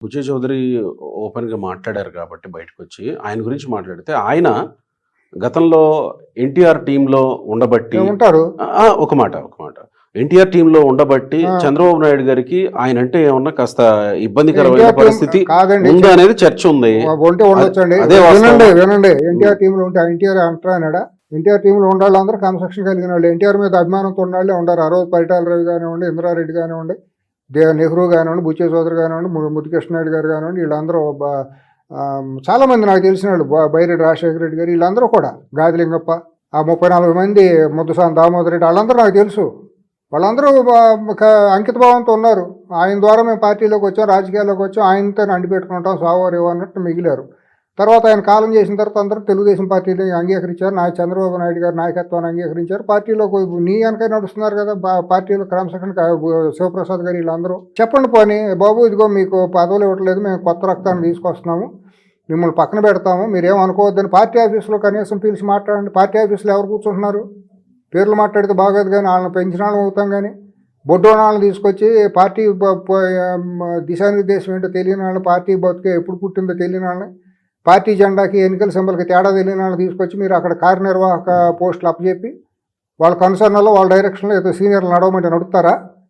బుచ్చయ్య చౌదరి ఓపెన్‌గా మాట్లాడారు కాబట్టి బయటకొచ్చి, ఆయన గురించి మాట్లాడితే, ఆయన గతంలో ఎన్టీఆర్ టీమ్‌లో ఉండబట్టి ఉంటారు. ఒక మాట. ఎన్టీఆర్ టీమ్‌లో ఉండబట్టి ఆ. చంద్రబాబు నాయుడు గారికి ఆయనంటే ఏమన్నా కాస్త ఇబ్బందికరమైన ఎన్టీఆర్ టీం పరిస్థితి కాదండి. ఉందా అనేది చర్చ ఉంది. ఉంటే ఉండొచ్చండి. అదే వాస్తవం. వినండి. ఎన్టీఆర్ టీంలో ఉంటే ఎన్టీఆర్ అంటారా? ఎన్టీఆర్ టీంలో ఉండాలందరూ క్రమశిక్షణ కలిగిన వాళ్ళు. ఎన్టీఆర్ మీద అభిమానంతో ఉన్నాళ్ళే ఉండారు. ఆ రోజు పరిటాల రవి కానివ్వండి, ఇంద్రారెడ్డి కానివ్వండి, నెహ్రూ కానివ్వండి, బుచ్చయ్య చౌదరి కానివ్వండి, ముద్దుకృష్ణనాయుడు గారు కానివ్వండి, వీళ్ళందరూ చాలామంది నాకు తెలిసిన వాళ్ళు, బైరెడ్డి రాజశేఖర రెడ్డి గారు, వీళ్ళందరూ కూడా, గాదిలింగప్ప, ఆ 34 మంది, ముద్దుసాని దామోదర్ రెడ్డి, వాళ్ళందరూ నాకు తెలుసు. వాళ్ళందరూ అంకిత భావంతో ఉన్నారు. ఆయన ద్వారా మేము పార్టీలోకి వచ్చాం, రాజకీయాల్లోకి వచ్చాం, ఆయనతో అండి పెట్టుకుంటాం, సావో అన్నట్టు మిగిలారు. తర్వాత ఆయన కాలం చేసిన తర్వాత అందరూ తెలుగుదేశం పార్టీని అంగీకరించారు. చంద్రబాబు నాయుడు గారి నాయకత్వాన్ని అంగీకరించారు. పార్టీలోకి నీ వెనక నడుస్తున్నారు కదా, పార్టీలో క్రమశిక్షణ శివప్రసాద్ గారు, వీళ్ళందరూ చెప్పండి పోనీ, బాబు ఇదిగో మీకు పదవులు ఇవ్వట్లేదు, మేము కొత్త రక్తాన్ని తీసుకొస్తున్నాము, మిమ్మల్ని పక్కన పెడతాము, మీరేమనుకోవద్దని పార్టీ ఆఫీసులో కనీసం పిలిచి మాట్లాడండి. పార్టీ ఆఫీసులో ఎవరు కూర్చుంటున్నారు? పేర్లు మాట్లాడితే బాగోదు కానీ వాళ్ళని పెంచిన వాళ్ళం అవుతాం. కానీ బొడ్డోనాళ్ళని తీసుకొచ్చి పార్టీ దిశానిర్దేశం ఏంటో తెలియని వాళ్ళని, పార్టీ బతుకే ఎప్పుడు పుట్టిందో తెలియని వాళ్ళని, పార్టీ జెండాకి ఎన్నికల సింబల్కి తేడా తెలియని వాళ్ళని తీసుకొచ్చి మీరు అక్కడ కార్యనిర్వాహక పోస్టులు అప్పచెప్పి వాళ్ళ కన్సర్న్లో వాళ్ళ డైరెక్షన్లో ఏదో సీనియర్లు నడవమంటే నడుపుతారా?